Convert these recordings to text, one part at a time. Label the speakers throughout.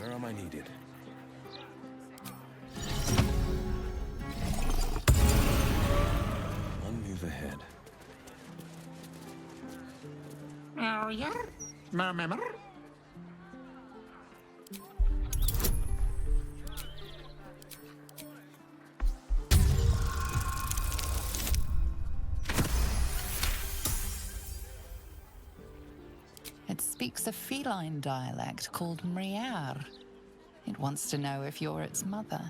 Speaker 1: Where am I needed? One move ahead.
Speaker 2: Oh, yeah? Remember?
Speaker 3: It speaks a feline dialect called Mriar. It wants to know if you're its mother.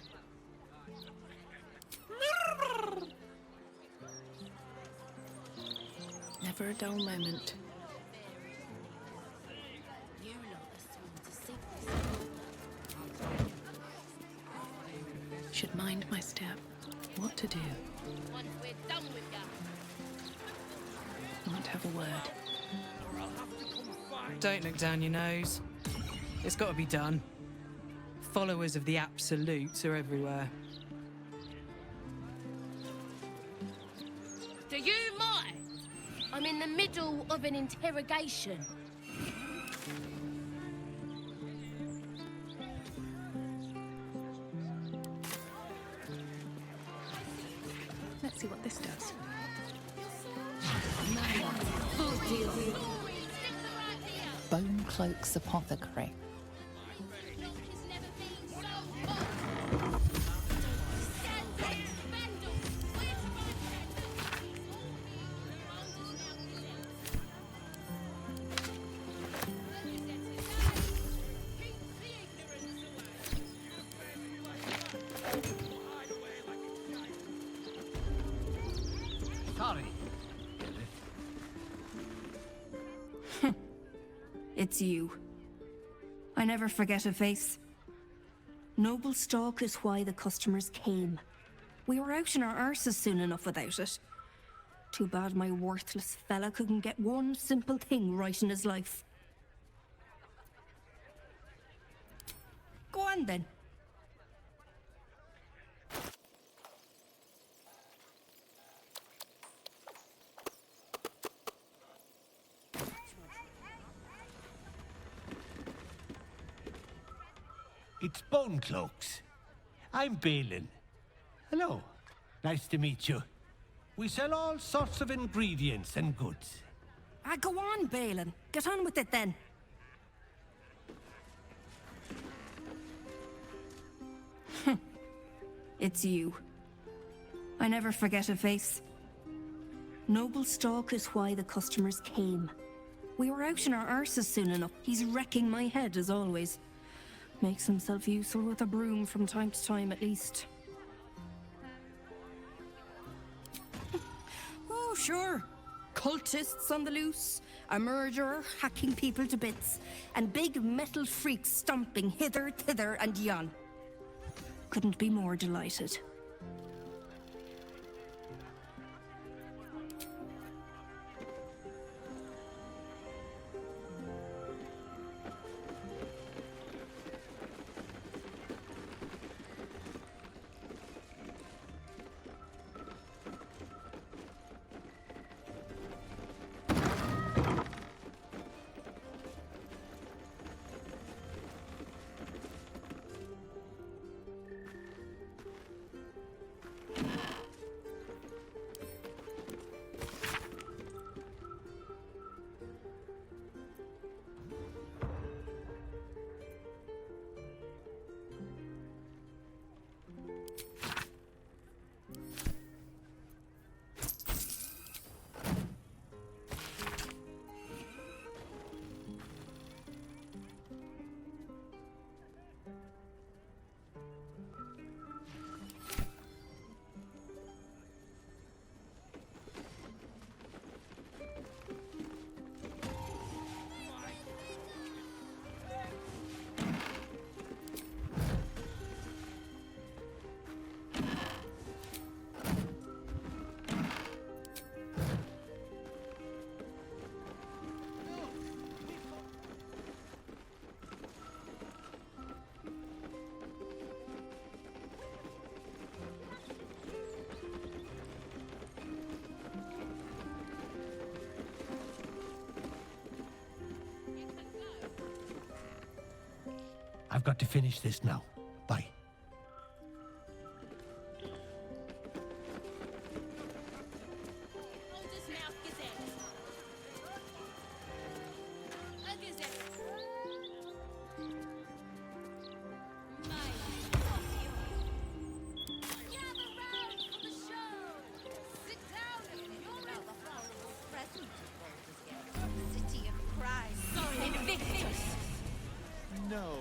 Speaker 4: Never a dull moment. Should mind my step. What to do?
Speaker 5: Once we're done with ya.
Speaker 4: Might have a word.
Speaker 6: Don't look down your nose. It's got to be done. Followers of the Absolutes are everywhere.
Speaker 5: Do you mind? I'm in the middle of an interrogation.
Speaker 4: Let's see what this does.
Speaker 3: Bone Cloak's apothecary.
Speaker 2: Sorry.
Speaker 7: It's you. I never forget a face. Noble stock is why the customers came. We were out in our arses soon enough without it. Too bad my worthless fella couldn't get one simple thing right in his life. Go on then.
Speaker 8: It's Bone Cloaks. I'm Balin. Hello. Nice to meet you. We sell all sorts of ingredients and goods.
Speaker 7: Go on, Balin. Get on with it then. It's you. I never forget a face. Noble stock is why the customers came. We were out in our arses soon enough. He's wrecking my head as always. Makes himself useful with a broom from time to time, at least. Oh, sure. Cultists on the loose, a murderer hacking people to bits, and big metal freaks stomping hither, thither, and yon. Couldn't be more delighted.
Speaker 8: I've got to finish this now. Bye.
Speaker 1: No,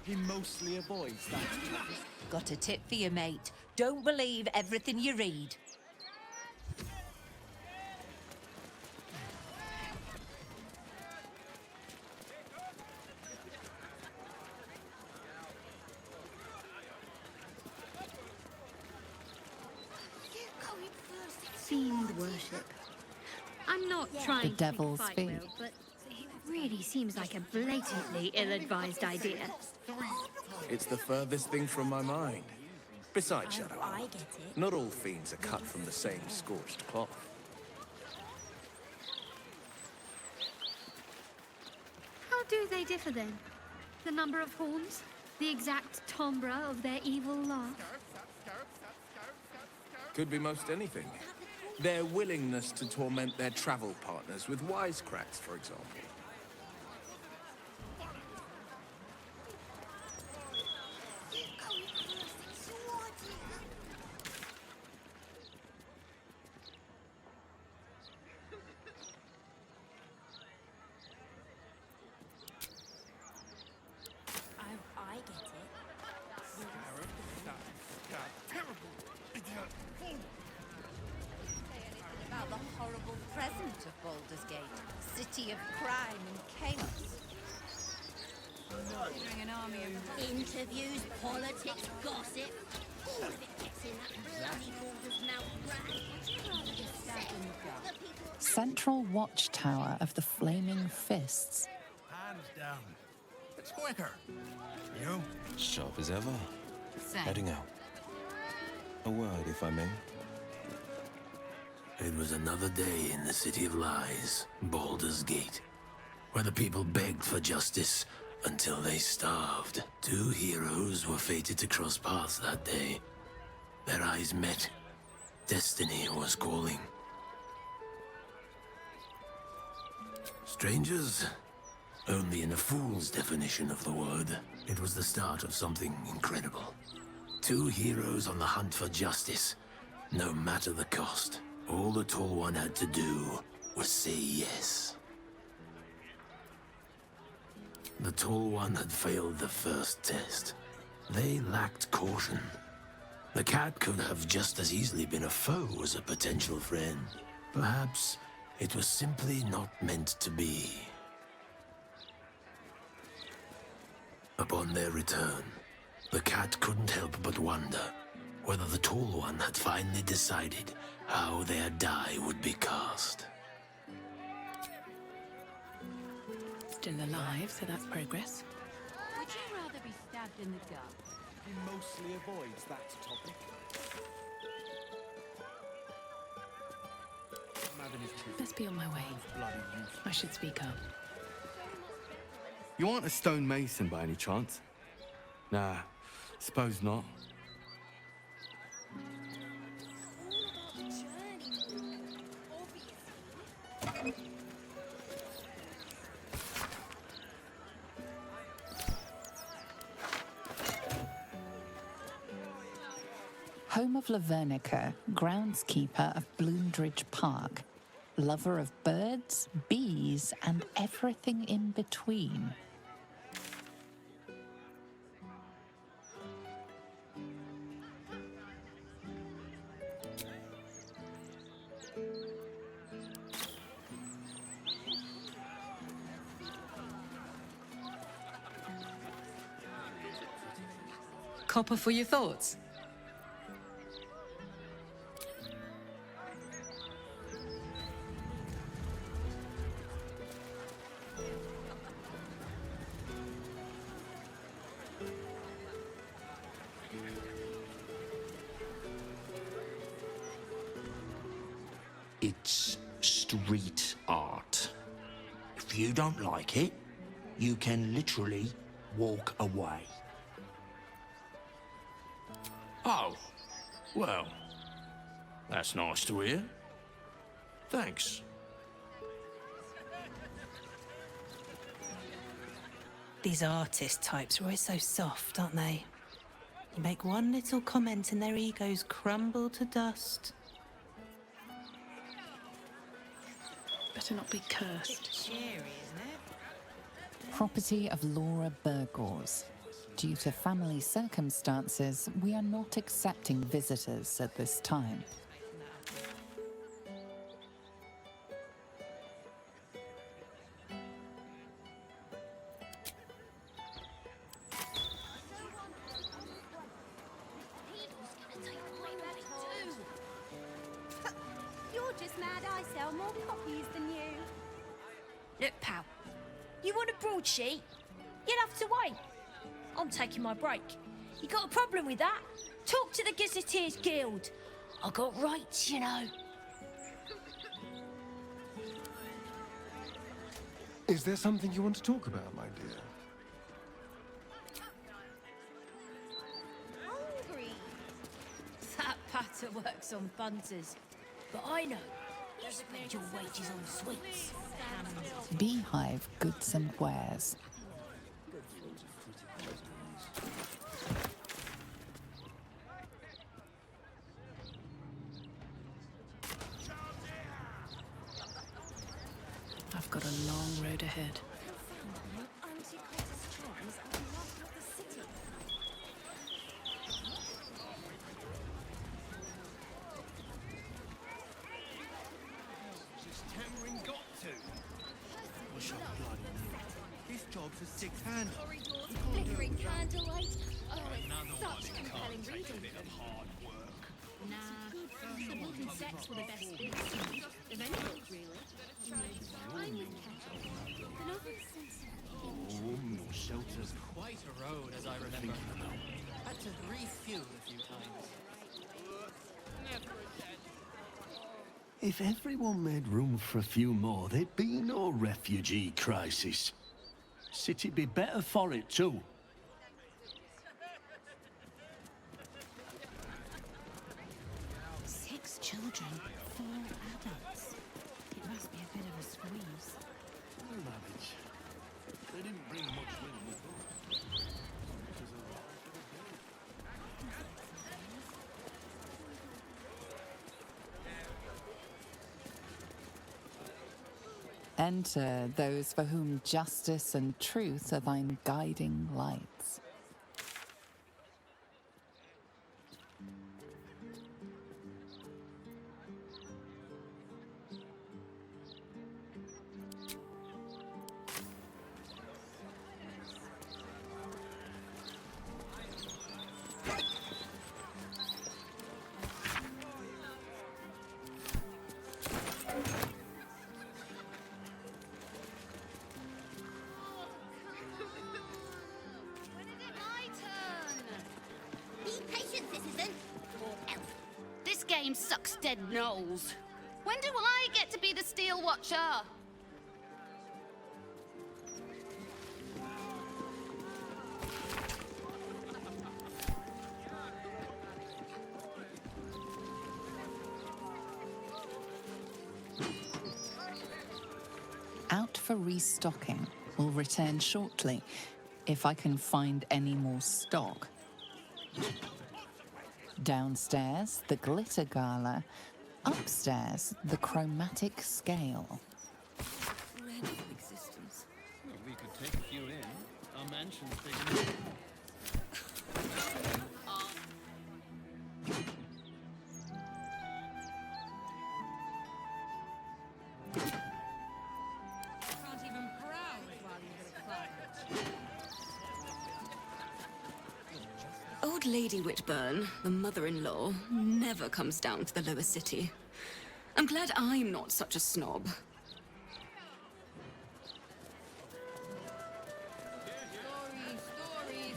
Speaker 1: he mostly avoids that.
Speaker 9: Got a tip for you, mate. Don't believe everything you read.
Speaker 10: Fiend worship. I'm not trying to
Speaker 3: devil's
Speaker 10: fight
Speaker 3: feet.
Speaker 10: Will, but it really seems like a blatantly ill-advised idea.
Speaker 1: It's the furthest thing from my mind. Besides, Shadow, not all fiends are cut from the same scorched cloth.
Speaker 10: How do they differ then? The number of horns? The exact timbre of their evil laugh?
Speaker 1: Could be most anything. Their willingness to torment their travel partners with wisecracks, for example.
Speaker 9: I get it. About the horrible present of Baldur's Gate, city of crime and chaos. Interviews, politics, gossip, all of it gets in that bloody Baldur's mouth rag. Would you rather be stabbed in the gut?
Speaker 3: Central watchtower of the Flaming Fists.
Speaker 2: Hands down. It's quicker. You?
Speaker 11: Sharp as ever. Heading out. A word, if I may.
Speaker 12: It was another day in the City of Lies, Baldur's Gate, where the people begged for justice until they starved. Two heroes were fated to cross paths that day. Their eyes met. Destiny was calling. Strangers? Only in a fool's definition of the word. It was the start of something incredible. Two heroes on the hunt for justice, no matter the cost. All the Tall One had to do was say yes. The Tall One had failed the first test. They lacked caution. The cat could have just as easily been a foe as a potential friend. Perhaps it was simply not meant to be. Upon their return, the cat couldn't help but wonder whether the Tall One had finally decided how their die would be cast.
Speaker 4: Still alive, so that's progress.
Speaker 9: Would you rather be stabbed in the gut?
Speaker 1: He mostly avoids that topic.
Speaker 4: Let's be on my way. I should speak up.
Speaker 13: You aren't a stonemason by any chance? Nah, suppose not.
Speaker 3: Home of Lavernica, groundskeeper of Bloomdridge Park, lover of birds, bees, and everything in between.
Speaker 6: Copper for your thoughts?
Speaker 12: It's street art. If you don't like it, you can literally
Speaker 8: walk away.
Speaker 12: Oh, well, that's nice to hear. Thanks.
Speaker 6: These artist types are always so soft, aren't they? You make one little comment and their egos crumble to dust.
Speaker 4: Better not be cursed.
Speaker 6: Cheery, isn't it?
Speaker 3: Property of Laura Burgors. Due to family circumstances, we are not accepting visitors at this time.
Speaker 9: You're just mad I sell more copies than you. Look, pal, you want a broadsheet? You'll have to wait. I'm taking my break. You got a problem with that? Talk to the Gazetteers Guild. I got rights, you know.
Speaker 14: Is there something you want to talk about, my dear?
Speaker 9: Hungry. That patter works on bunters. But I know. You spend your wages on sweets.
Speaker 3: Beehive Goods and Wares.
Speaker 4: I've got a long road ahead.
Speaker 1: This job's a six-handed.
Speaker 9: Flickering candlelight. Oh, it's such compelling reading. Nah, walk and sex were the best bits. If anything, really. I'm with Kat. The novel sense of
Speaker 1: Shelter's quite a road, as I remember. Had to refuel a few times.
Speaker 12: If everyone made room for a few more, there'd be no refugee crisis. City'd be better for it, too.
Speaker 9: Six children, 4 adults. It must be a bit of a squeeze.
Speaker 12: No marriage. They didn't bring much with them.
Speaker 3: Enter those for whom justice and truth are thine guiding lights.
Speaker 9: Be patient, citizen. Or else. This game sucks dead knolls. When do I get to be the Steel Watcher?
Speaker 3: Out for restocking. Will return shortly, if I can find any more stock. Downstairs, the glitter gala. Upstairs, the chromatic scale.
Speaker 9: Dreadful existence.
Speaker 11: Well, we could take a few in. Our mansion's big enough.
Speaker 6: Can't even browse while you're at
Speaker 15: Old Lady Whitburn, the mother-in-law, never comes down to the lower city. I'm glad I'm not such a snob.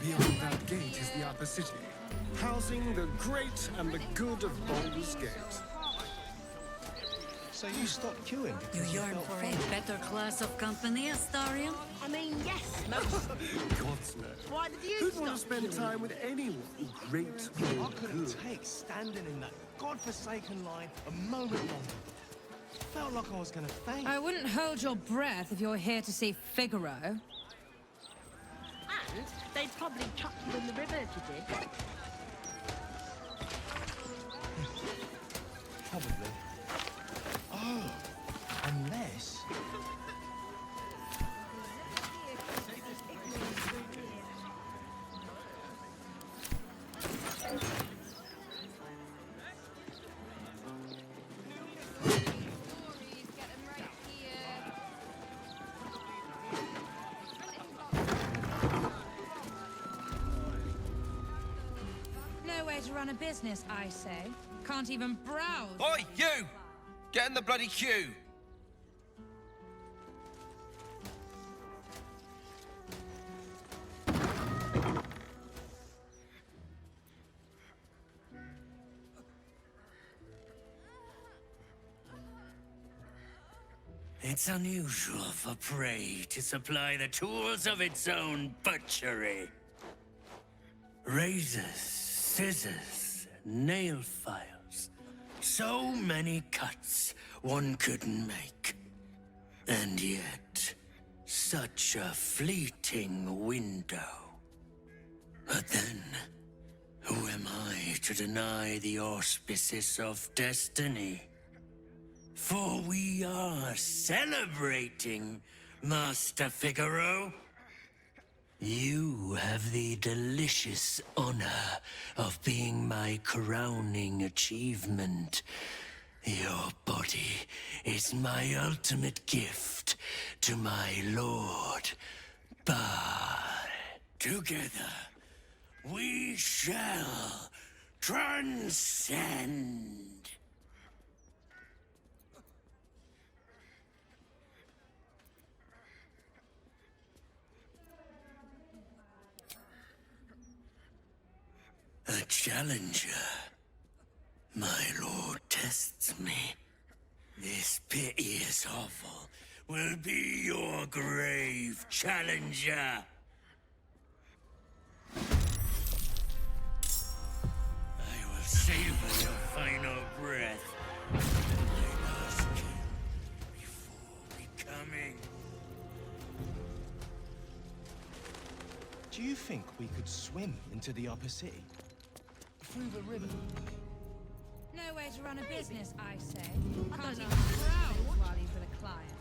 Speaker 14: Beyond that gate is the upper city, housing the great and the good of Baldur's Gate.
Speaker 16: So you stopped queuing
Speaker 17: You
Speaker 16: because you
Speaker 17: yearn
Speaker 16: felt
Speaker 17: for
Speaker 16: fun.
Speaker 17: a better class of company, Astarion?
Speaker 5: I mean, yes, most.
Speaker 14: Gods no.
Speaker 5: Why did you
Speaker 14: Who'd
Speaker 5: stop?
Speaker 14: want to spend time with anyone great
Speaker 16: I
Speaker 14: or
Speaker 16: couldn't
Speaker 14: good?
Speaker 16: take standing in that godforsaken line a moment longer. Felt like I was gonna faint.
Speaker 18: I wouldn't hold your breath if you're here to see Figaro.
Speaker 5: And they'd probably chuck you in the river if you did.
Speaker 16: Probably. Oh, unless...
Speaker 18: No way to run a business, I say. Can't even browse.
Speaker 19: Oi, you! Get in the bloody queue!
Speaker 12: It's unusual for prey to supply the tools of its own butchery. Razors, scissors, nail files. So many cuts one couldn't make. And yet, such a fleeting window. But then, who am I to deny the auspices of destiny? For we are celebrating, Master Figaro. You have the delicious honor of being my crowning achievement. Your body is my ultimate gift to my lord, Bar. Together, we shall transcend. A challenger. My lord tests me. This piteous hovel will be your grave, challenger. I will savor your final breath. I ask you before becoming.
Speaker 16: Do you think we could swim into the upper city? Through the river?
Speaker 18: No way to run a business, I say. Can't even browse while he's with a client.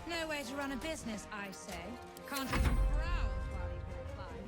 Speaker 18: No way to run a business, I say. Can't even browse while he's with a client.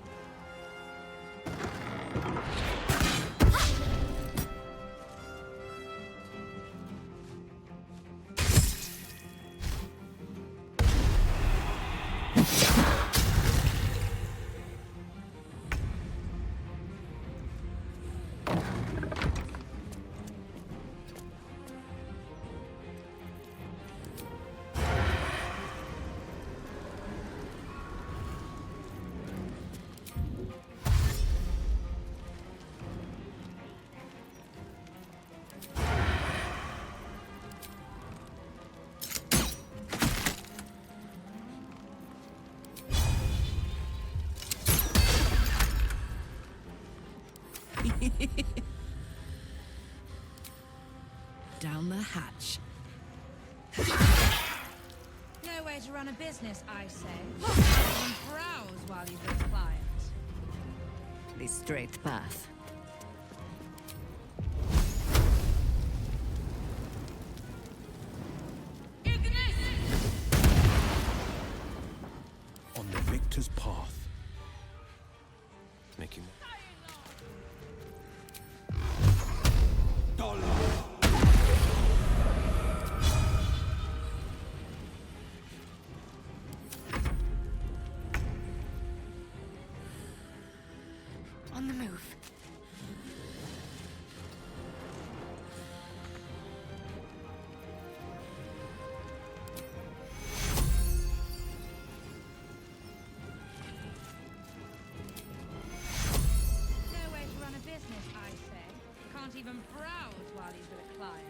Speaker 17: Down the hatch.
Speaker 18: No way to run a business, I say. Can't even browse while he's with a client.
Speaker 17: The straight path.
Speaker 11: victor's path. Making...
Speaker 5: On the move.
Speaker 18: No way to run a business, I say. Can't even browse while he's with a client.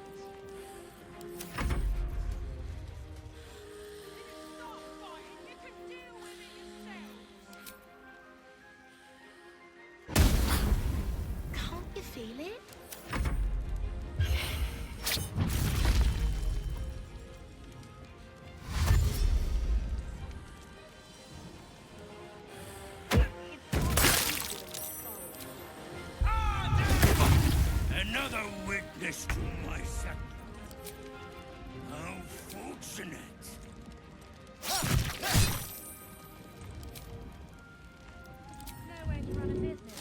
Speaker 5: Can't you feel it?
Speaker 16: Another witness to my sacrifice. How fortunate.
Speaker 18: No way to run a business.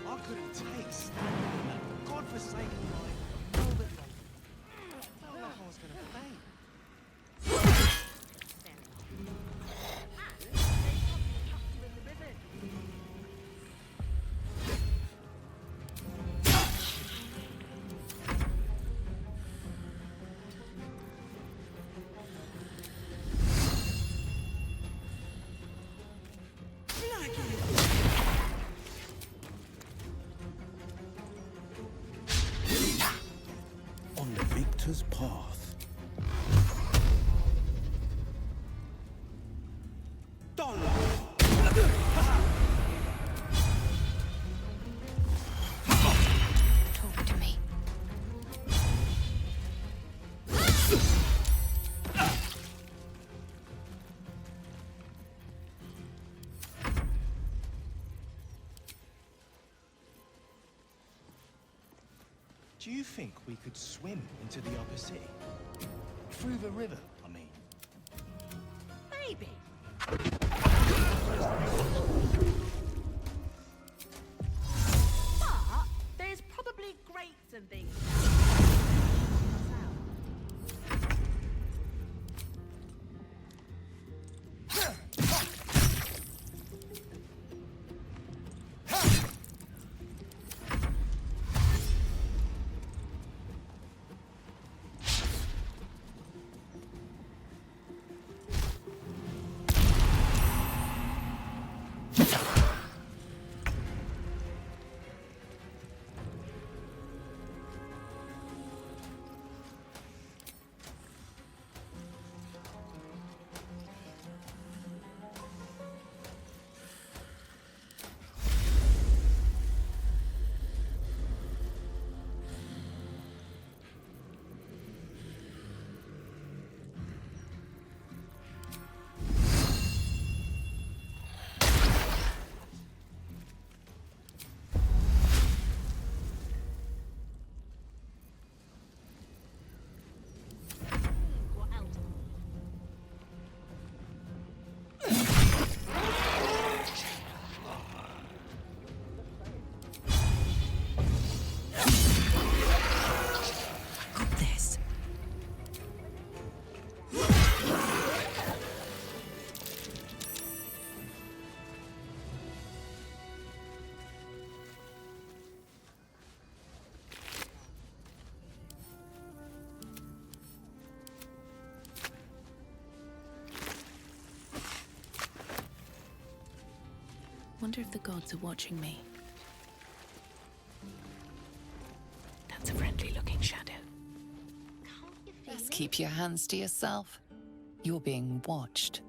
Speaker 16: I couldn't taste that godforsaken line a moment longer. Felt like I was gonna faint.
Speaker 11: On the victor's path.
Speaker 5: Talk to me.
Speaker 16: Do you think we could swim into the upper sea? Through the river, I mean.
Speaker 18: Maybe. But there's probably grates and things.
Speaker 4: wonder if the gods are watching me. That's a friendly-looking shadow.
Speaker 3: Just keep your hands to yourself. You're being watched.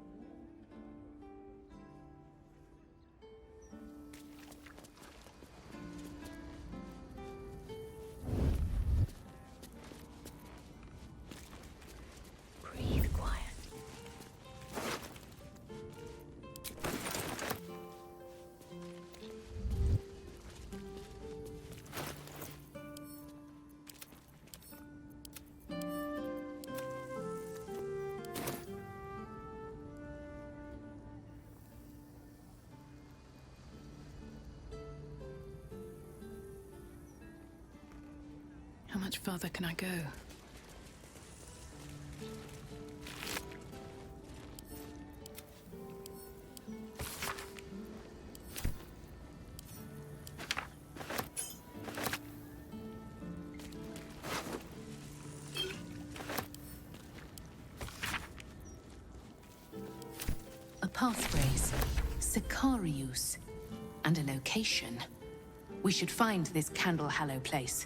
Speaker 4: Breathe quiet. How much farther can I go?
Speaker 20: A passphrase, Sicarius, and a location. We should find this Candle Hallow place.